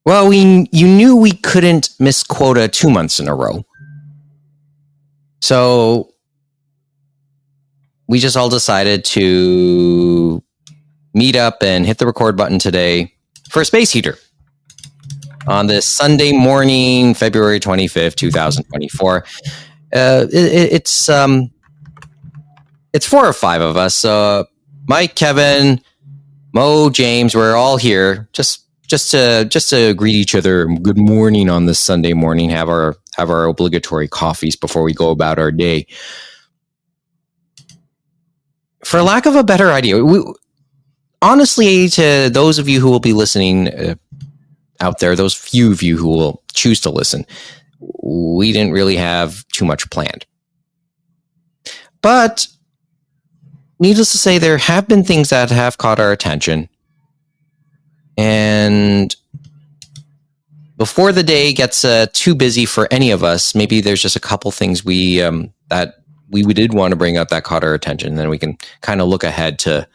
Well, you knew we couldn't miss quota 2 months in a row. So we just all decided to meet up and hit the record button today for a space heater on this Sunday morning, February 25th, 2024. It's 4 or 5 of us. Mike, Kevin, Mo, James, we're all here just to greet each other. Good morning on this Sunday morning. Have our obligatory coffees before we go about our day. For lack of a better idea, honestly, to those of you who will be listening out there, those few of you who will choose to listen, we didn't really have too much planned. But needless to say, there have been things that have caught our attention. And before the day gets too busy for any of us, maybe there's just a couple things that we did want to bring up that caught our attention. And then we can kind of look ahead to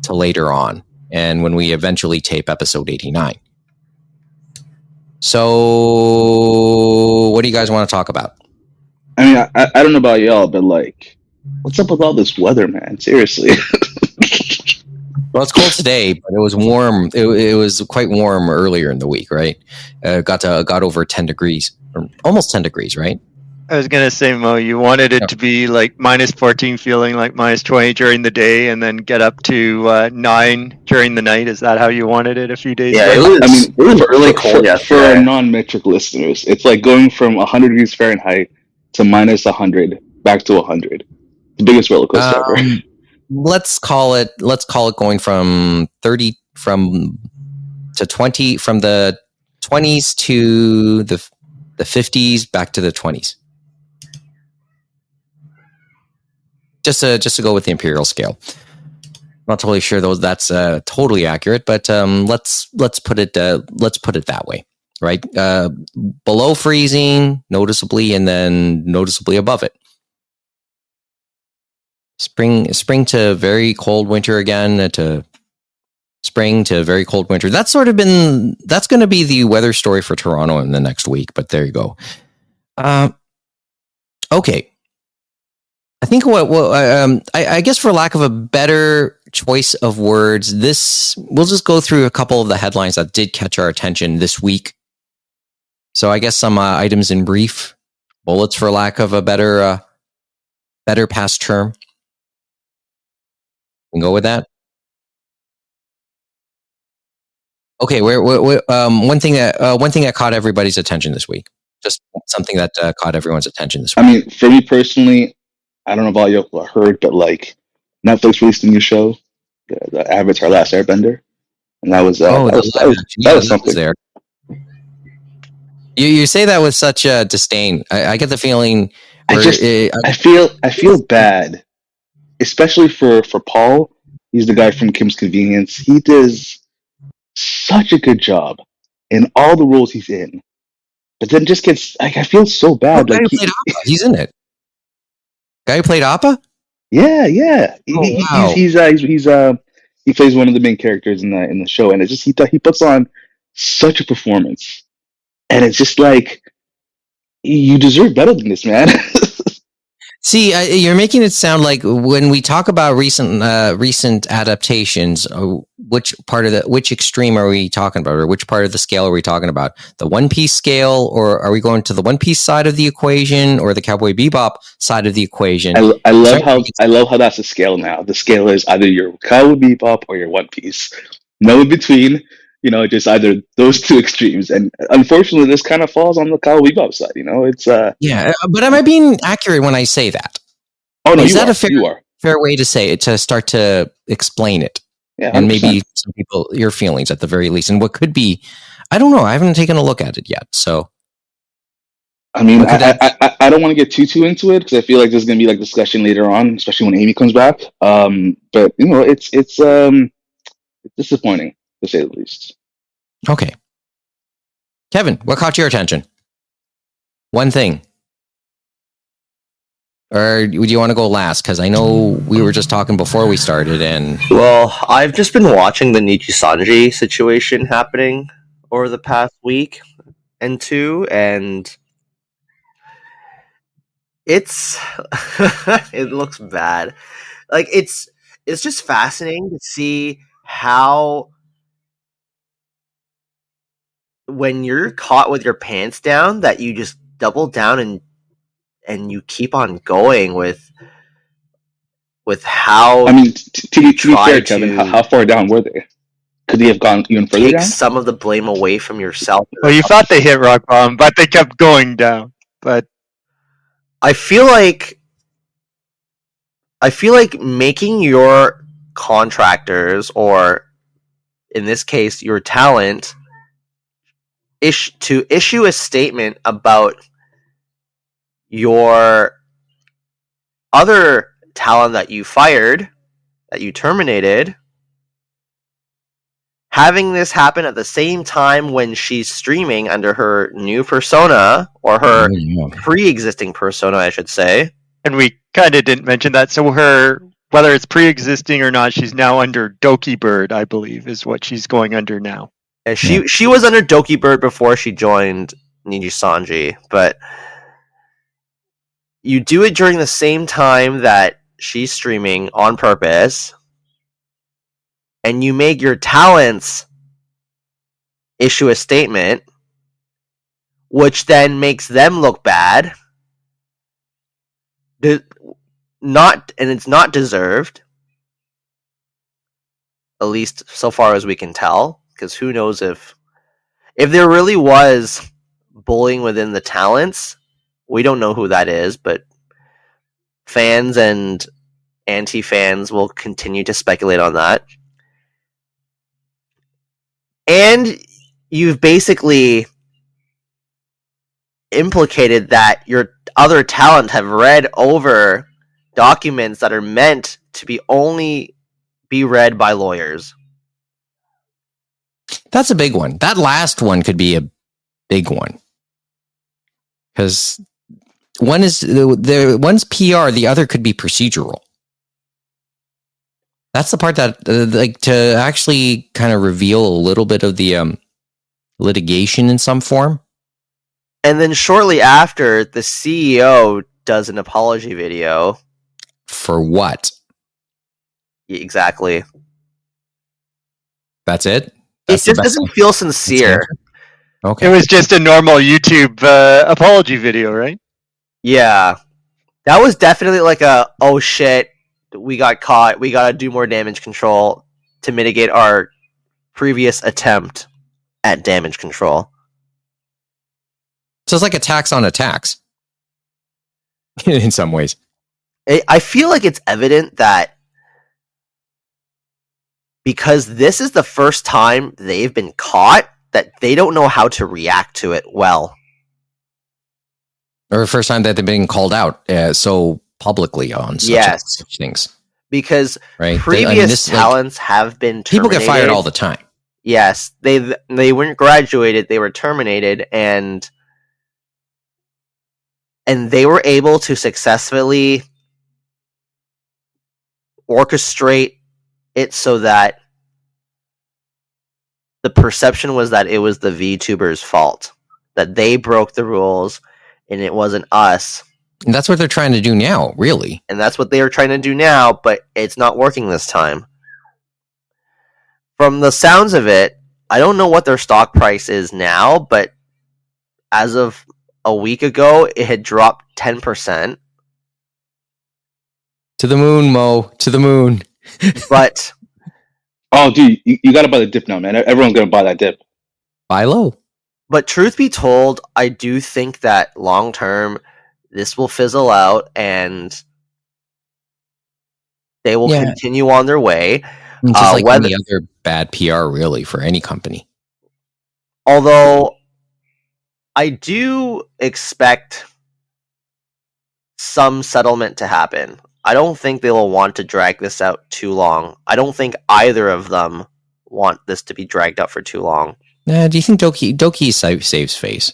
later on, and when we eventually tape episode 89. So what do you guys want to talk about? I mean, I don't know about y'all, but like, what's up with all this weather, man? Seriously. Well, it's cold today, but it was warm. It was quite warm earlier in the week, right? Got over 10 degrees, or almost 10 degrees, right? I was going to say, Mo, you wanted it to be like minus 14, feeling like minus 20 during the day, and then get up to 9 during the night. Is that how you wanted it a few days ago? It was really cold for our non-metric listeners. It's like going from 100 degrees Fahrenheit to minus 100 back to 100. The biggest roller coaster ever. Let's call it going from 30 to 20, from the 20s to the 50s back to the 20s. Just to go with the imperial scale. Not totally sure that's totally accurate, but let's put it that way, right? Below freezing, noticeably, and then noticeably above it. Spring to very cold winter again, to spring to very cold winter. That's going to be the weather story for Toronto in the next week, but there you go. Okay. I think I guess for lack of a better choice of words, we'll just go through a couple of the headlines that did catch our attention this week. So I guess some items in brief, bullets for lack of a better past term. We can go with that. Okay, one thing that caught everybody's attention this week. Just something that caught everyone's attention this week. I mean, for me personally, I don't know about you heard, but like Netflix released a new show, the Avatar: Last Airbender, and that was something there. You say that with such disdain. I get the feeling. I feel bad, especially for Paul. He's the guy from Kim's Convenience. He does such a good job in all the roles he's in, but then just gets like, I feel so bad. Like he's in it. Guy who played Appa? Yeah. He plays one of the main characters in the show, and it's just he puts on such a performance, and it's just like, you deserve better than this, man. See, you're making it sound like when we talk about recent adaptations, which extreme are we talking about, or which part of the scale are we talking about? The One Piece scale, or are we going to the One Piece side of the equation, or the Cowboy Bebop side of the equation? I love how that's the scale now. The scale is either your Cowboy Bebop or your One Piece. No in between. Just either those two extremes. And unfortunately, this kind of falls on the Cowboy Bebop side. It's yeah. But am I being accurate when I say that? Oh no, is that a fair way to say it, to start to explain it? Yeah, 100%. And maybe some people, your feelings at the very least, and what could be. I don't know. I haven't taken a look at it yet. So, I mean, I don't want to get too into it, because I feel like there's going to be like discussion later on, especially when Amy comes back. But it's disappointing, to say the least. Okay. Kevin, what caught your attention? One thing. Or do you want to go last? Because I know we were just talking before we started, and... Well, I've just been watching the Nichi Sanji situation happening over the past week and two, and it's it looks bad. Like it's just fascinating to see how when you're caught with your pants down that you just double down and you keep on going with how I mean, to be fair, Kevin, how far down were they? Could they have gone even further take down? some of the blame away from yourself. Well, you thought they hit rock bottom, but they kept going down. But I feel like making your contractors, or in this case your talent, to issue a statement about your other talent that you fired, that you terminated, having this happen at the same time when she's streaming under her new persona, or her pre-existing persona, I should say. And we kind of didn't mention that. So her, whether it's pre-existing or not, she's now under Doki Bird, I believe, is what she's going under now. And she was under Doki Bird before she joined Niji Sanji, but you do it during the same time that she's streaming on purpose, and you make your talents issue a statement, which then makes them look bad. And it's not deserved, at least so far as we can tell, because who knows if there really was bullying within the talents. We don't know who that is, but fans and anti-fans will continue to speculate on that. And you've basically implicated that your other talent have read over documents that are meant to be read by lawyers. That's a big one. That last one could be a big one, because one's PR, the other could be procedural. That's the part that, to actually kind of reveal a little bit of the litigation in some form. And then shortly after, the CEO does an apology video. For what? Exactly. That's it? It just doesn't feel sincere. Okay. It was just a normal YouTube apology video, right? Yeah. That was definitely like oh shit, we got caught, we gotta do more damage control to mitigate our previous attempt at damage control. So it's like a tax on a tax. In some ways. I feel like it's evident that because this is the first time they've been caught, that they don't know how to react to it well. Or the first time that they've been called out so publicly on such things. Because previous talents have been terminated. People get fired all the time. Yes. They weren't graduated, they were terminated, and they were able to successfully orchestrate it so that the perception was that it was the VTubers' fault, that they broke the rules and it wasn't us. And that's what they're trying to do now, really. And that's what they are trying to do now, but it's not working this time. From the sounds of it, I don't know what their stock price is now, but as of a week ago, it had dropped 10%. To the moon, Mo. To the moon. But oh, dude, you got to buy the dip now, man. Everyone's going to buy that dip. Buy low. But truth be told, I do think that long term, this will fizzle out and they will continue on their way. Just like any other bad PR, really, for any company. Although I do expect some settlement to happen. I don't think they will want to drag this out too long. I don't think either of them want this to be dragged out for too long. Do you think Doki saves face?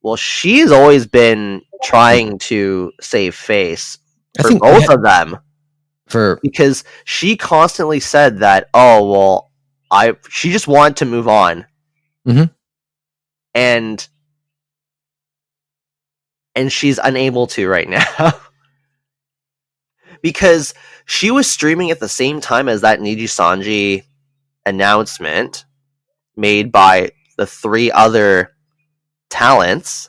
Well, she's always been trying to save face for both of them. Because she constantly said that, she just wanted to move on. Mhm. And she's unable to right now. Because she was streaming at the same time as that Niji Sanji announcement made by the 3 other talents.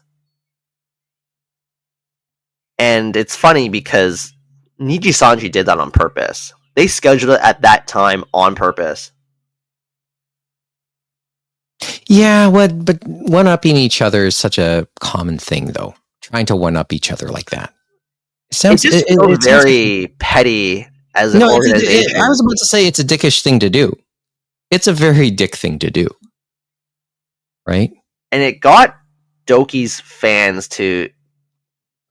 And it's funny because Niji Sanji did that on purpose. They scheduled it at that time on purpose. Yeah, but one-upping each other is such a common thing, though. Trying to one-up each other like that. It feels very petty as an organization. I was about to say it's a dickish thing to do. It's a very dick thing to do. Right? And it got Doki's fans to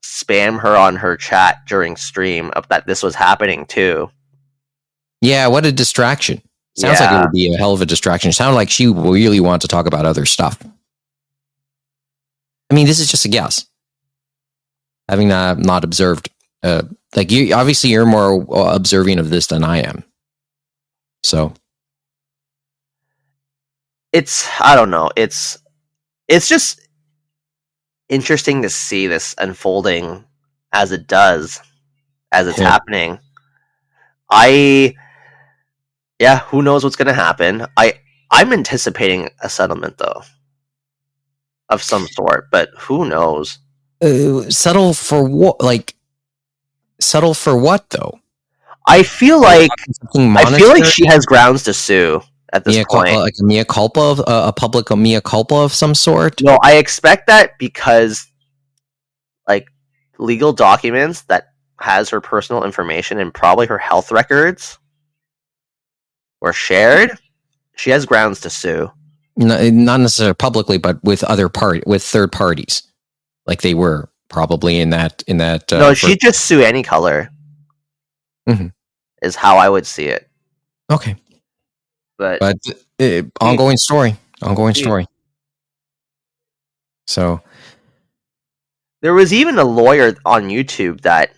spam her on her chat during stream of that this was happening too. Yeah, what a distraction. Sounds like it would be a hell of a distraction. It sounded like she really wanted to talk about other stuff. I mean, this is just a guess. Having not observed, like you, obviously you're more observing of this than I am. So I don't know. It's just interesting to see this unfolding as it does, as it's happening. Who knows what's going to happen? I'm anticipating a settlement though, of some sort, but who knows? Settle for what? Like settle for what though? I feel like she has grounds to sue at this point. Like a mea culpa of a public mea culpa of some sort. No, I expect that because like legal documents that has her personal information and probably her health records were shared. She has grounds to sue. No, not necessarily publicly, but with third parties, like they were probably in that. No, she'd just sue any color. Mm-hmm. Is how I would see it. Okay, but ongoing story. So there was even a lawyer on YouTube that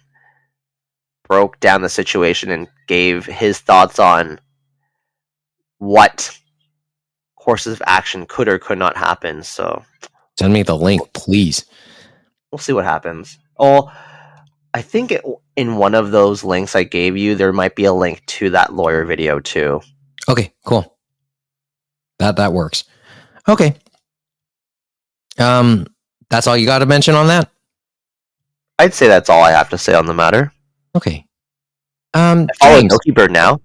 broke down the situation and gave his thoughts on what courses of action could or could not happen. So send me the link, please. We'll see what happens. Oh, I think in one of those links I gave you, there might be a link to that lawyer video too. Okay, cool. That works. Okay. That's all you got to mention on that? I'd say that's all I have to say on the matter. Okay. I follow Dokibird now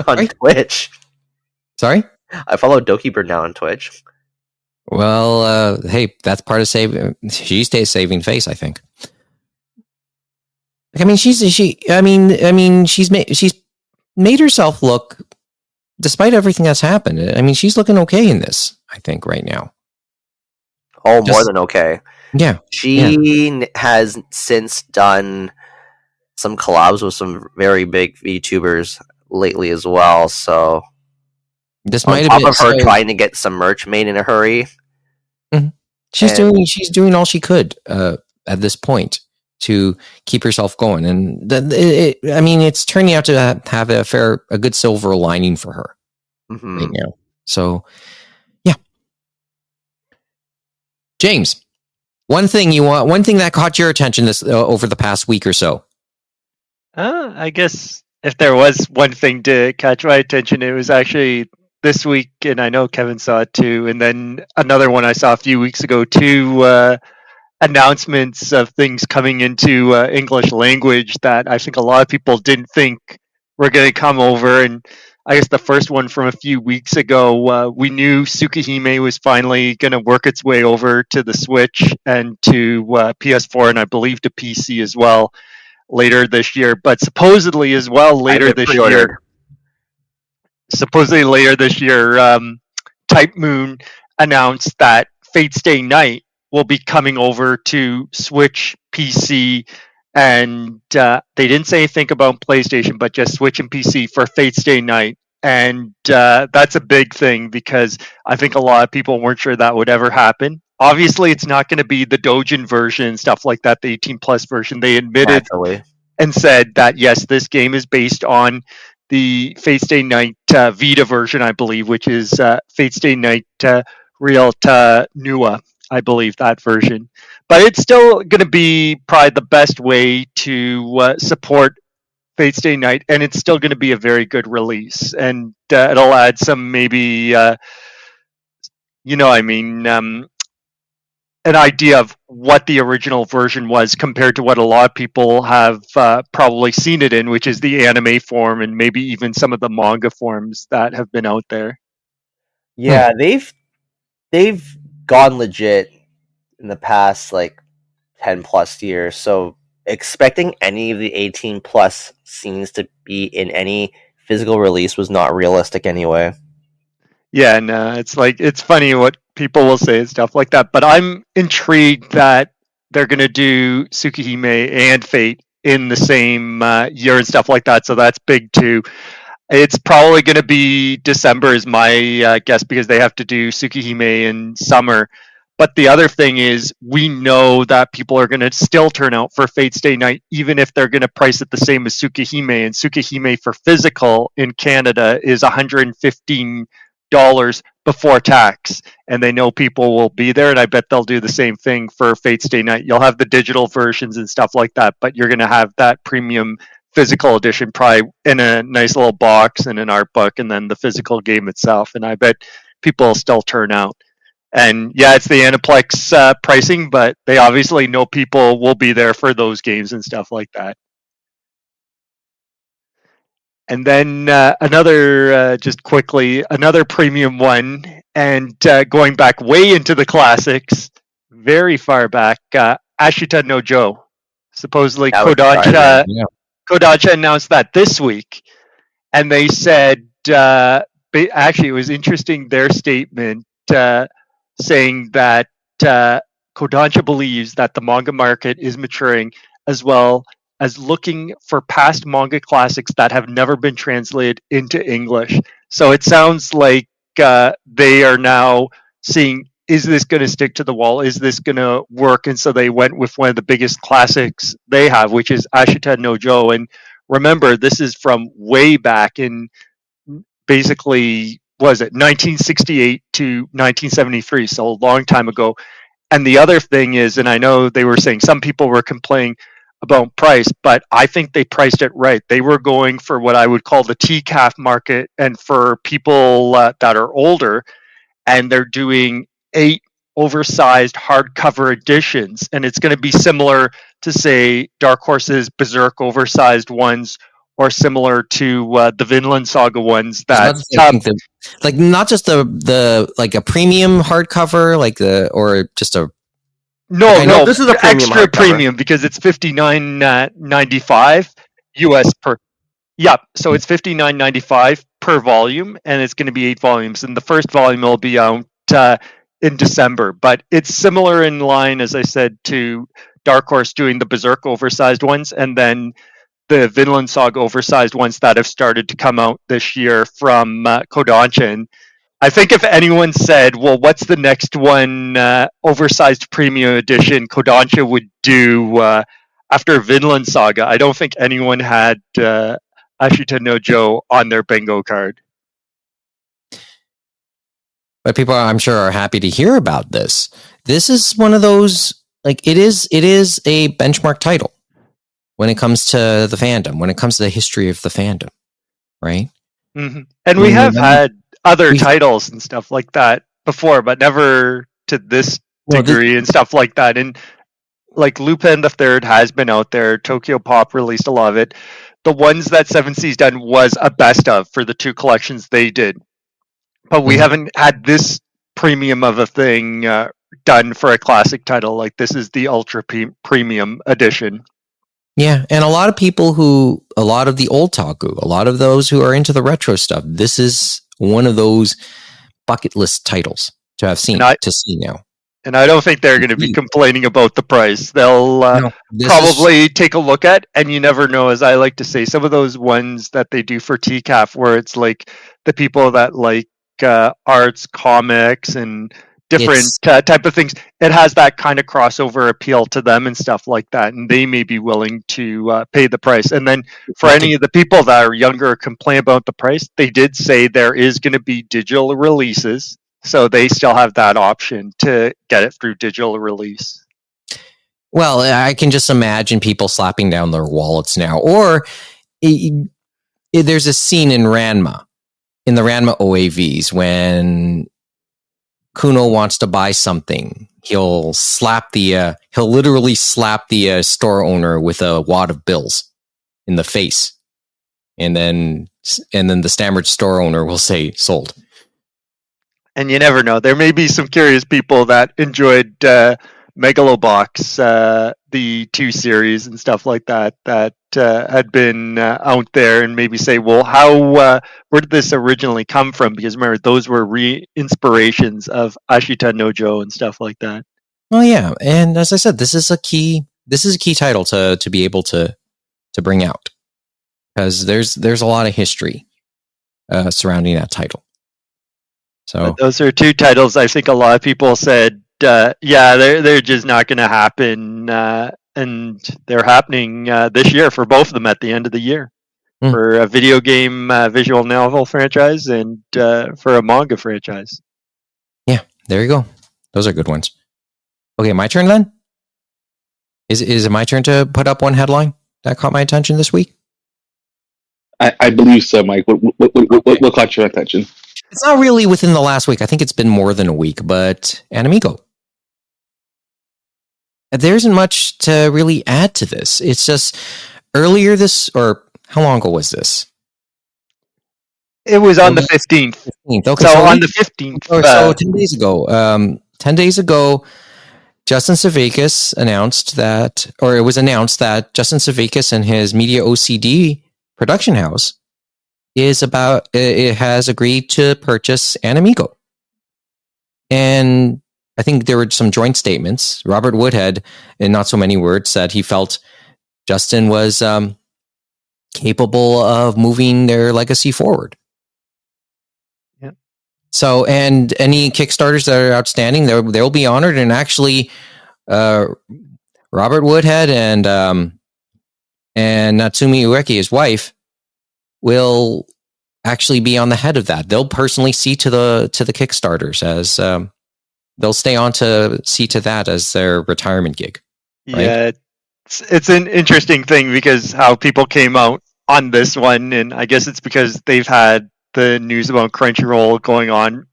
on Twitch. Sorry? I follow Dokibird now on Twitch. Well, hey, that's part of saving. She stays saving face, I think. I mean, she's made herself look, despite everything that's happened. I mean, she's looking okay in this, I think, right now. Oh, more than okay. Yeah. She has since done some collabs with some very big VTubers lately as well. So this might have been her trying to get some merch made in a hurry. Mm-hmm. She's doing all she could at this point to keep herself going, and it's turning out to have a good silver lining for her right now. So, yeah, James, one thing that caught your attention this over the past week or so. I guess if there was one thing to catch my attention, it was actually this week, and I know Kevin saw it too. And then another one I saw a few weeks ago, two announcements of things coming into English language that I think a lot of people didn't think were going to come over. And I guess the first one from a few weeks ago, we knew Tsukihime was finally going to work its way over to the Switch and to PS4, and I believe to PC as well later this year. But supposedly as well later this year, Type Moon announced that Fate's Day Night will be coming over to Switch, PC, and they didn't say anything about PlayStation, but just Switch and PC for Fate's Day Night. And that's a big thing because I think a lot of people weren't sure that would ever happen. Obviously, it's not going to be the Dojin version and stuff like that, the 18 plus version. They admitted and said that, yes, this game is based on the Fate's Day Night Vita version, I believe, which is Fate's Day Night Realta Nua, I believe that version. But it's still going to be probably the best way to support Fate's Day Night, and it's still going to be a very good release. And it'll add some maybe, an idea of what the original version was compared to what a lot of people have probably seen it in, which is the anime form and maybe even some of the manga forms that have been out there. Yeah, they've gone legit in the past like 10 plus years. So expecting any of the 18 plus scenes to be in any physical release was not realistic anyway. Yeah, and it's funny what people will say and stuff like that. But I'm intrigued that they're going to do Tsukihime and Fate in the same year and stuff like that. So that's big too. It's probably going to be December, is my guess, because they have to do Tsukihime in summer. But the other thing is, we know that people are going to still turn out for Fate's Day Night, even if they're going to price it the same as Tsukihime. And Tsukihime for physical in Canada is $115 before tax. And they know people will be there, and I bet they'll do the same thing for Fate's Day Night. You'll have the digital versions and stuff like that, but you're going to have that premium physical edition probably in a nice little box and an art book, and then the physical game itself. And I bet people will still turn out. And yeah, it's the Aniplex pricing, but they obviously know people will be there for those games and stuff like that. And then just quickly, another premium one, and going back way into the classics, very far back, Ashita no Joe. Supposedly Kodansha announced that this week, and they said, actually, it was interesting, their statement saying that Kodansha believes that the manga market is maturing, as well as looking for past manga classics that have never been translated into English. So it sounds like they are now seeing, is this going to stick to the wall? Is this going to work? And so they went with one of the biggest classics they have, which is Ashita no Joe. And remember, this is from way back in basically, was it 1968 to 1973, so a long time ago. And the other thing is, and I know they were saying some people were complaining about price, but I think they priced it right. They were going for what I would call the TCAF market, and for people that are older, and they're doing 8 oversized hardcover editions, and it's going to be similar to, say, Dark Horse's Berserk oversized ones, or similar to the Vinland Saga ones that like not just the like a premium hardcover, like or just a no, this is a premium extra premium because it's $59.95 US per. Yep, so it's $59.95 per volume, and it's going to be 8 volumes, and the first volume will be out in December. But it's similar in line, as I said, to Dark Horse doing the Berserk oversized ones, and then the Vinland Saga oversized ones that have started to come out this year from Kodansha. And I think if anyone said, well, what's the next one oversized premium edition Kodansha would do after Vinland Saga, I don't think anyone had Ashita no Joe on their bingo card. But people, I'm sure, are happy to hear about this. This is one of those, like, it is a benchmark title when it comes to the fandom, when it comes to the history of the fandom, right? Mm-hmm. And we have had other titles and stuff like that before, but never to this degree and stuff like that. And like Lupin the Third has been out there. Tokyo Pop released a lot of it. The ones that Seven Seas done was a best of for the 2 collections they did. But we haven't had this premium of a thing done for a classic title. Like, this is the ultra premium edition. Yeah, and a lot of the old Taku, a lot of those who are into the retro stuff, this is one of those bucket list titles to have seen, to see now. And I don't think they're going to be complaining about the price. They'll probably take a look at, and you never know, as I like to say, some of those ones that they do for TCAF, where it's like the people that like arts, comics, and different type of things, it has that kind of crossover appeal to them and stuff like that, and they may be willing to pay the price. And then for any of the people that are younger complain about the price, they did say there is going to be digital releases, So they still have that option to get it through digital release. Well, I can just imagine people slapping down their wallets now. Or there's a scene in Ranma, in the Ranma OAVs, when Kuno wants to buy something. He'll literally slap the store owner with a wad of bills in the face. And then the stammered store owner will say, sold. And you never know. There may be some curious people that enjoyed Megalobox, the 2 series and stuff like that had been out there, and maybe say, well, where did this originally come from? Because remember, those were re-inspirations of Ashita Nojo and stuff like that. Oh yeah, and as I said, this is a key title to be able to bring out, because there's a lot of history surrounding that title. So but those are 2 titles I think a lot of people said, they're just not going to happen, and they're happening this year for both of them at the end of the year, for a video game visual novel franchise and for a manga franchise. Yeah, there you go. Those are good ones. Okay, my turn then? Is it my turn to put up one headline that caught my attention this week? I believe so, Mike. What caught your attention? It's not really within the last week. I think it's been more than a week, but Animigo. There isn't much to really add to this. It's just earlier how long ago was this? It was on the 15th. Okay, so on the 15th. So 10 days ago. 10 days ago, Justin Savakis announced that Justin Savakis and his Media OCD production house has agreed to purchase Animigo. And I think there were some joint statements. Robert Woodhead, in not so many words, said he felt Justin was capable of moving their legacy forward. Yeah. So, and any Kickstarters that are outstanding, they'll be honored. And actually, Robert Woodhead and Natsumi Ueki, his wife, will actually be on the head of that. They'll personally see to the Kickstarters, as they'll stay on to see to that as their retirement gig. Right? Yeah, it's an interesting thing, because how people came out on this one, and I guess it's because they've had the news about Crunchyroll going on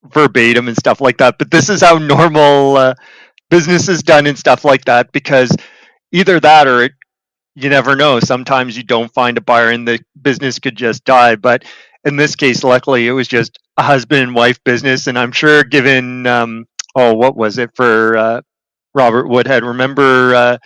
verbatim and stuff like that. But this is how normal business is done and stuff like that, because either that or you never know. Sometimes you don't find a buyer and the business could just die. But in this case, luckily, it was just a husband and wife business. And I'm sure given, what was it for Robert Woodhead? Remember,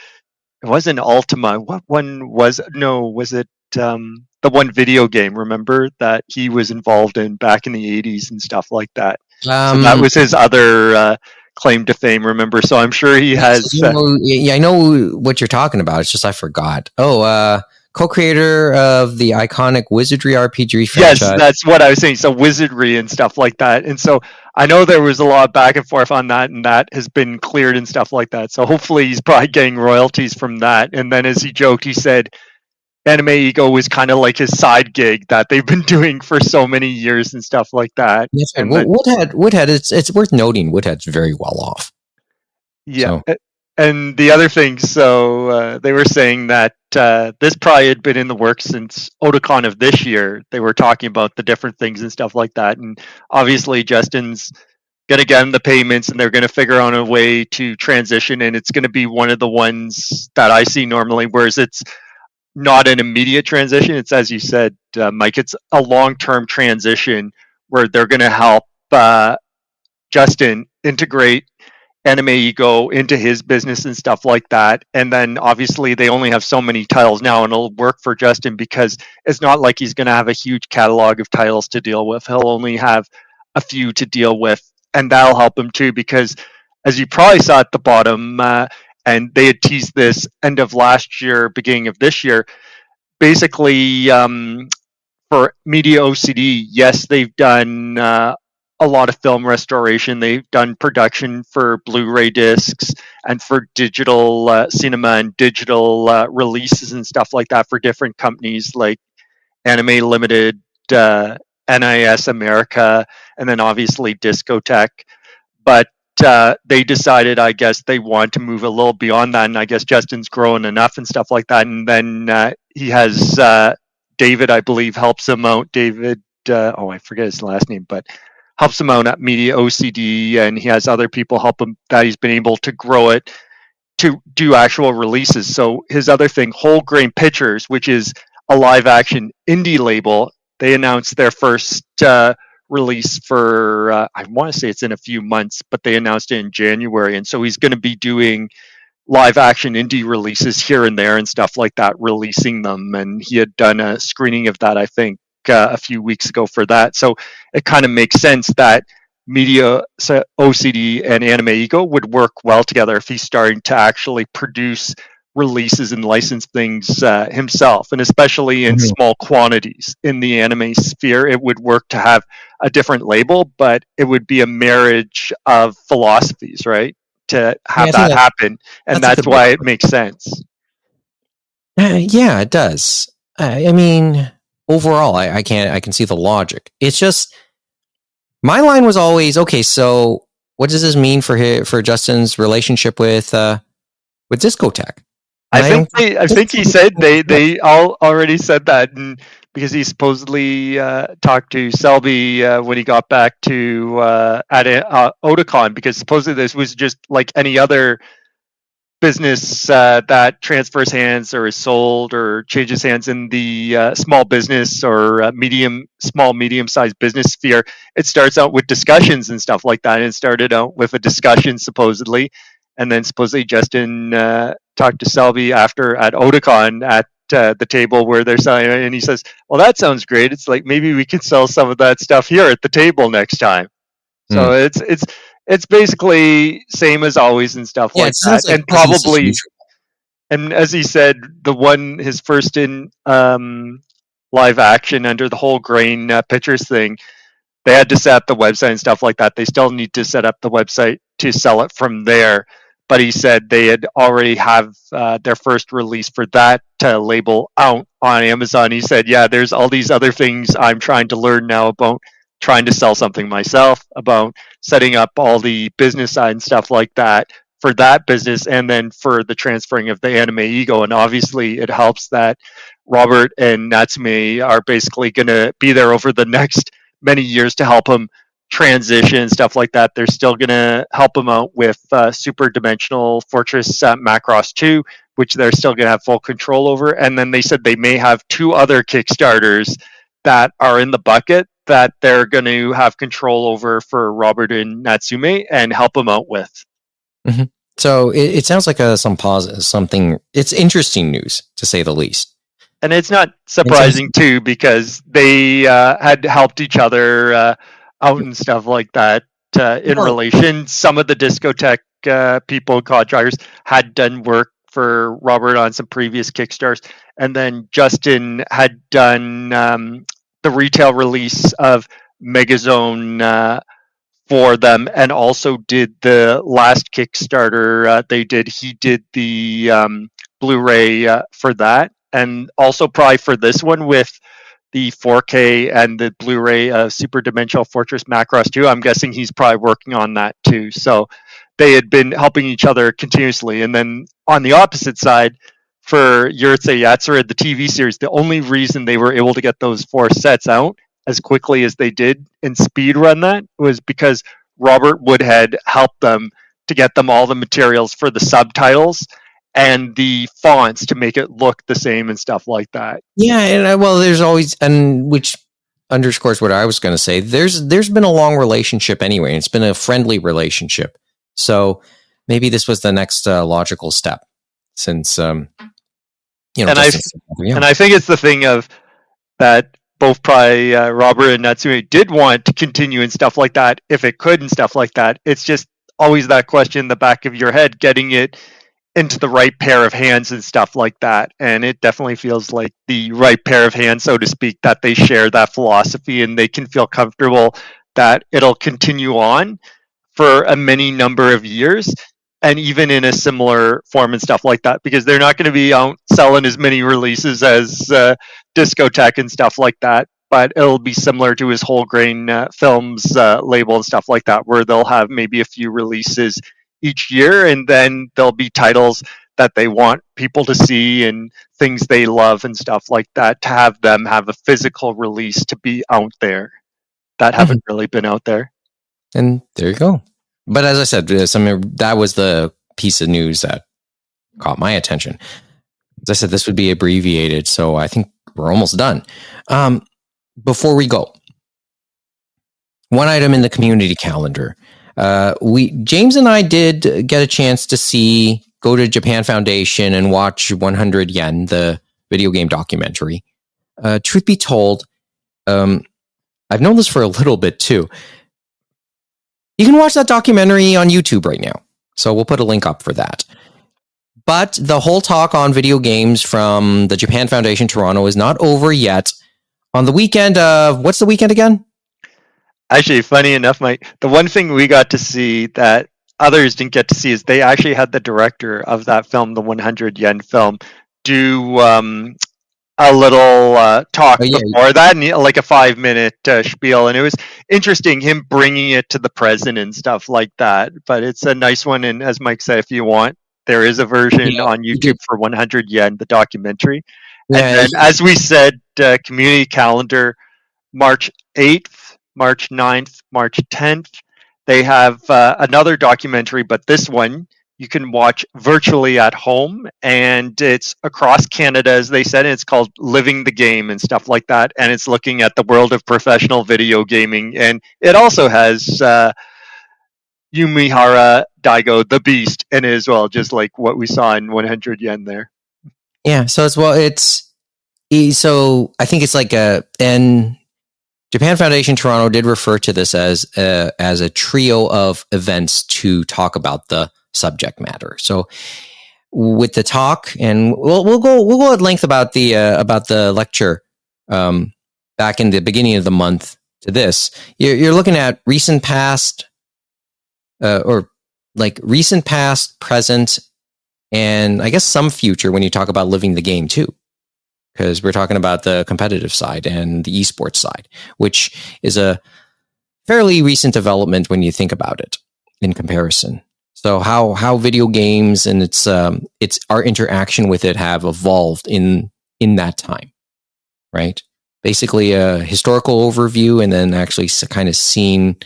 it wasn't Ultima. What one was? No, was it the one video game? Remember that he was involved in back in the 80s and stuff like that. So that was his other claim to fame. Remember? So I'm sure he has. I know what you're talking about. It's just I forgot. Co-creator of the iconic Wizardry RPG franchise. Yes, that's what I was saying. So Wizardry and stuff like that. And so I know there was a lot of back and forth on that, and that has been cleared and stuff like that. So hopefully he's probably getting royalties from that. And then, as he joked, he said Anime Ego was kind of like his side gig that they've been doing for so many years and stuff like that. Yes, and Woodhead. It's worth noting Woodhead's very well off. Yeah. So. And the other thing, so they were saying that this probably had been in the works since Otakon of this year. They were talking about the different things and stuff like that. And obviously Justin's going to get him the payments, and they're going to figure out a way to transition. And it's going to be one of the ones that I see normally, whereas it's not an immediate transition. It's, as you said, Mike, it's a long-term transition where they're going to help Justin integrate Anime Ego into his business and stuff like that. And then obviously they only have so many titles now, and it'll work for Justin because it's not like he's going to have a huge catalog of titles to deal with. He'll only have a few to deal with, and that'll help him too, because as you probably saw at the bottom, and they had teased this end of last year, beginning of this year, basically for Media OCD, yes, they've done a lot of film restoration. They've done production for Blu-ray discs and for digital cinema and digital releases and stuff like that for different companies like Anime Limited NIS America, and then obviously Discotech. But they decided, I guess, they want to move a little beyond that, and I guess Justin's grown enough and stuff like that. And then he has David, I believe, helps him out. David, I forget his last name, but helps him out at Media OCD, and he has other people help him that he's been able to grow it to do actual releases. So his other thing, Whole Grain Pictures, which is a live action indie label, they announced their first release for I want to say it's in a few months, but they announced it in January, and so he's going to be doing live action indie releases here and there and stuff like that, releasing them. And he had done a screening of that, I think, a few weeks ago for that. So it kind of makes sense that Media OCD and Anime Ego would work well together if he's starting to actually produce releases and license things himself, and especially in small quantities in the anime sphere. It would work to have a different label, but it would be a marriage of philosophies, right? To have that happen, and that's why it makes sense. Yeah, it does. I mean, overall, I can see the logic. It's just my line was always, okay, so what does this mean for Justin's relationship with Discotech? I think he said they all already said that, and because he supposedly talked to Selby when he got back to at Otakon, because supposedly this was just like any other business that transfers hands or is sold or changes hands in the small business or medium-sized business sphere. It starts out with discussions and stuff like that. And it started out with a discussion supposedly, and then supposedly Justin talked to Selby after at Otakon at the table where they're selling it, and he says, well, that sounds great. It's like, maybe we can sell some of that stuff here at the table next time. So it's basically same as always and stuff like that. Like, and probably, and as he said, his first in live action under the Whole Grain Pictures thing, they had to set up the website and stuff like that. They still need to set up the website to sell it from there. But he said they had already have their first release for that label out on Amazon. He said, yeah, there's all these other things I'm trying to learn now about trying to sell something myself, about setting up all the business side and stuff like that for that business, and then for the transferring of the Anime Ego. And obviously it helps that Robert and Natsume are basically going to be there over the next many years to help him transition and stuff like that. They're still going to help him out with Super Dimensional Fortress Macross 2, which they're still going to have full control over. And then they said they may have 2 other Kickstarters that are in the bucket that they're going to have control over for Robert and Natsume and help him out with. Mm-hmm. So it sounds like something. It's interesting news, to say the least. And it's not surprising too, because they had helped each other out and stuff like that in relation. Some of the Discotech people, Cod Drivers, had done work for Robert on some previous Kickstarters, and then Justin had done the retail release of Megazone for them, and also did the last Kickstarter they did. He did the Blu-ray for that, and also probably for this one with the 4K and the Blu-ray of Super Dimensional Fortress Macross 2. I'm guessing he's probably working on that too. So they had been helping each other continuously. And then on the opposite side, for Yurtse Yatsura, the TV series, the only reason they were able to get those 4 sets out as quickly as they did and speed run that was because Robert Woodhead helped them to get them all the materials for the subtitles and the fonts to make it look the same and stuff like that. Yeah, and there's always, and which underscores what I was going to say. There's been a long relationship anyway, and it's been a friendly relationship. So maybe this was the next logical step, since and I think it's the thing of that both probably Robert and Natsume did want to continue and stuff like that if it could and stuff like that. It's just always that question in the back of your head, getting it into the right pair of hands and stuff like that. And it definitely feels like the right pair of hands, so to speak, that they share that philosophy and they can feel comfortable that it'll continue on for a many number of years, and even in a similar form and stuff like that, because they're not going to be out selling as many releases as Discotech and stuff like that. but it'll be similar to his whole grain films label and stuff like that, where they'll have maybe a few releases each year, and then there'll be titles that they want people to see and things they love and stuff like that, to have them have a physical release to be out there that haven't really been out there. And there you go. But as I said, that was the piece of news that caught my attention. As I said, this would be abbreviated, so I think we're almost done. Before we go, one item in the community calendar. James and I did get a chance to go to Japan Foundation and watch 100 Yen, the video game documentary. Truth be told, I've known this for a little bit too. You can watch that documentary on YouTube right now. So we'll put a link up for that. But the whole talk on video games from the Japan Foundation Toronto is not over yet. On the weekend of, what's the weekend again? Actually, funny enough, Mike, the one thing we got to see that others didn't get to see is they actually had the director of that film, the 100 Yen film, do a little talk before that, and like a 5-minute spiel, and it was interesting, him bringing it to the present and stuff like that. But it's a nice one, and as Mike said, if you want, there is a version on YouTube for 100 Yen, the documentary. And then, as we said, community calendar, March 8th, March 9th, March 10th, they have another documentary, but this one you can watch virtually at home, and it's across Canada, as they said, and it's called Living the Game and stuff like that, and it's looking at the world of professional video gaming, and it also has Yumihara Daigo, the Beast, in it as well, just like what we saw in 100 Yen there. Yeah, so I think it's like and Japan Foundation Toronto did refer to this as a trio of events to talk about the subject matter. So with the talk, and we'll go at length about the lecture back in the beginning of the month to this. You're looking at recent past, recent past, present, and I guess some future when you talk about living the game too, because we're talking about the competitive side and the esports side, which is a fairly recent development when you think about it in comparison. So how video games and its our interaction with it have evolved in that time, right? Basically a historical overview, and then actually kind of seeing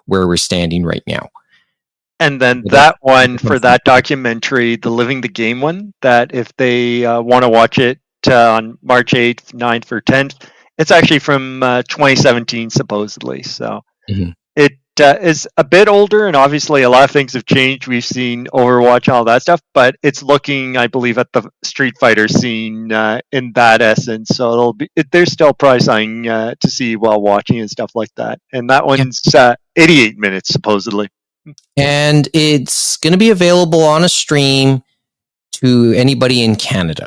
where we're standing right now. And then that one for that documentary, the Living the Game one, that if they want to watch it on March 8th, 9th, or 10th, it's actually from 2017, supposedly. So it is a bit older, and obviously a lot of things have changed. We've seen Overwatch, all that stuff, but it's looking, I believe, at the Street Fighter scene in that essence. So there's still probably something to see while watching and stuff like that. And that one's 88 minutes, supposedly. And it's going to be available on a stream to anybody in Canada.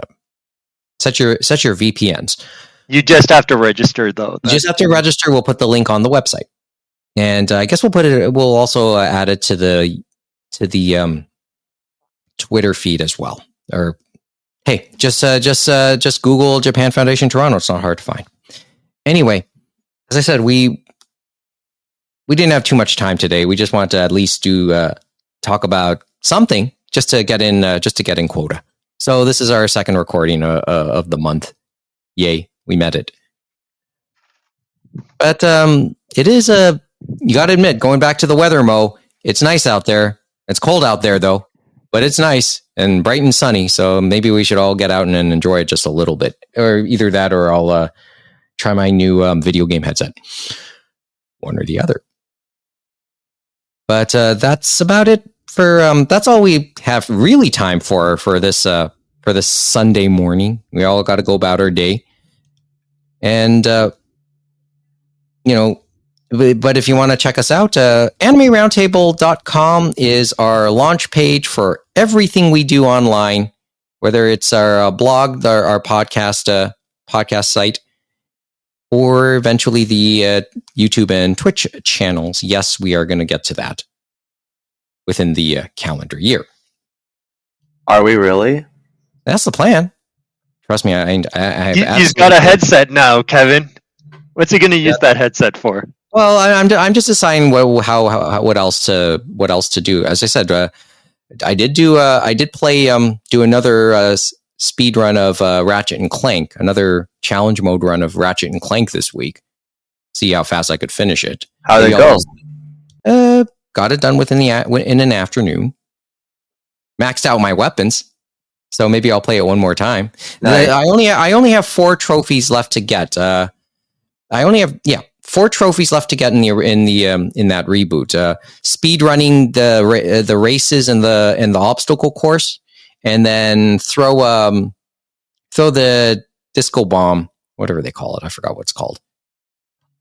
Set your VPNs. You just have to register, though. You just have to register. We'll put the link on the website, and I guess we'll also add it to the Twitter feed as well. Or hey, just Google Japan Foundation Toronto. It's not hard to find. Anyway, as I said, we didn't have too much time today. We just wanted to at least talk about something just to get in quota. So this is our second recording of the month. Yay, we met it. But it is you got to admit, going back to the weather, Mo, it's nice out there. It's cold out there though, but it's nice and bright and sunny. So maybe we should all get out and enjoy it just a little bit, or either that, or I'll try my new video game headset. One or the other. But that's about it for that's all we have really time for this Sunday morning. We all got to go about our day, and but if you want to check us out, animeroundtable.com is our launch page for everything we do online, whether it's our blog, our podcast site, or eventually the YouTube and Twitch channels. Yes, we are going to get to that within the calendar year. Are we really? That's the plan. Trust me, I have. He's got a headset now, Kevin. What's he going to use that headset for? Well, I'm just deciding what else to do. As I said, I did play do another speed run of Ratchet and Clank, another challenge mode run of Ratchet and Clank this week. See how fast I could finish it. How'd it go? Got it done in an afternoon. Maxed out my weapons, so maybe I'll play it one more time. Nice. I only have 4 trophies left to get. I only have 4 trophies left to get in that reboot. Speed running the races and the obstacle course, and then throw the disco bomb, whatever they call it. I forgot what it's called.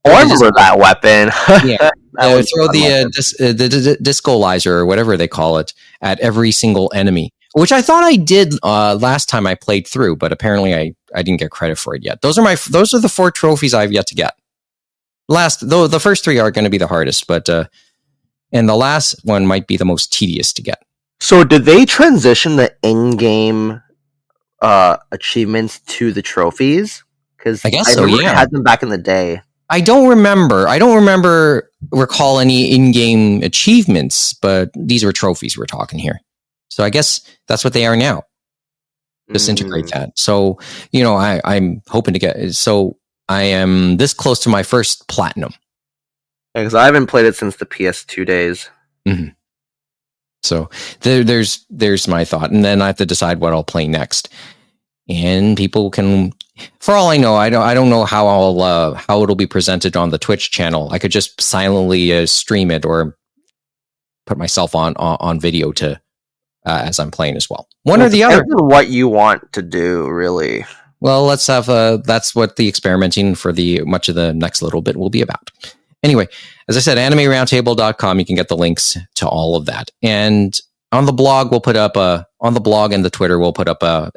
Oh, I remember that weapon. Yeah, throw the discolizer or whatever they call it at every single enemy, which I thought I did last time I played through, but apparently I didn't get credit for it yet. Those are the 4 trophies I've yet to get. The first 3 are going to be the hardest, but and the last one might be the most tedious to get. So did they transition the in-game achievements to the trophies? Because I guess so. Yeah, I had them back in the day. I don't remember recall any in-game achievements, but these were trophies we're talking here. So I guess that's what they are now. Just integrate that. So I'm hoping to get. So I am this close to my first platinum. Because I haven't played it since the PS2 days. Mm-hmm. So there's my thought, and then I have to decide what I'll play next. And people can, for all I know, I don't know how it'll be presented on the Twitch channel. I could just silently stream it or put myself on video to as I'm playing as well. One or the other. What you want to do, really. Well, let's have that's what the experimenting for much of the next little bit will be about. Anyway, as I said, animeroundtable.com, you can get the links to all of that. And on the blog, we'll put up on the blog and the Twitter, we'll put up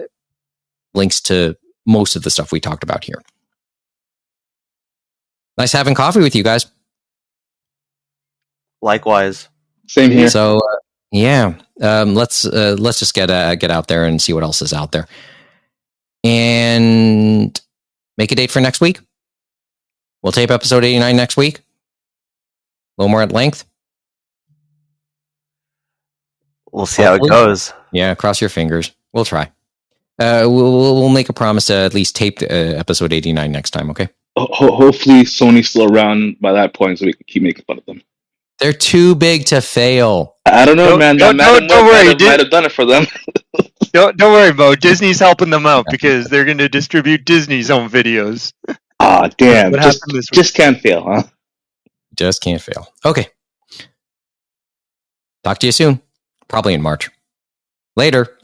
links to most of the stuff we talked about here. Nice having coffee with you guys. Likewise. Same here. So let's just get out there and see what else is out there, and make a date for next week. We'll tape episode 89 next week. A little more at length. We'll see how it goes. Yeah, cross your fingers. We'll try. We'll make a promise to at least tape episode 89 next time, okay? Hopefully Sony's still around by that point so we can keep making fun of them. They're too big to fail. I don't know, man. Don't worry. Might have done it for them. Don't worry, Mo. Disney's helping them out because they're going to distribute Disney's own videos. Ah, damn. What happened this week? Just can't fail, huh? Just can't fail. Okay. Talk to you soon. Probably in March. Later.